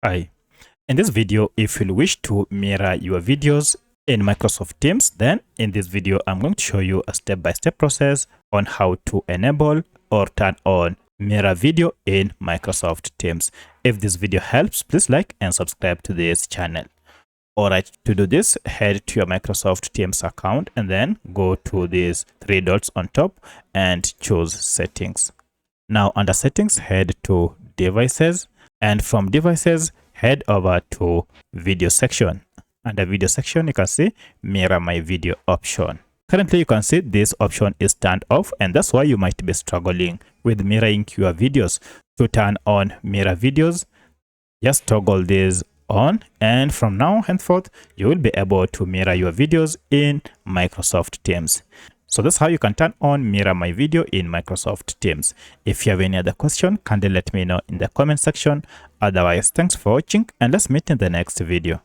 Hi. In this video, if you wish to mirror your videos in Microsoft Teams, then in this video, I'm going to show you a step-by-step process on how to enable or turn on mirror video in Microsoft Teams. If this video helps, please like and subscribe to this channel. Alright, to do this, head to your Microsoft Teams account and then go to these three dots on top and choose settings. Now under settings, head to devices, and from devices, head over to video section. Under video section, you can see mirror my video option. Currently, you can see this option is turned off, and that's why you might be struggling with mirroring your videos. To turn on mirror videos, just toggle this on, and from now henceforth, you will be able to mirror your videos in Microsoft Teams. So that's how you can turn on mirror my video in Microsoft Teams. If you have any other question, kindly let me know in the comment section. Otherwise, thanks for watching and let's meet in the next video.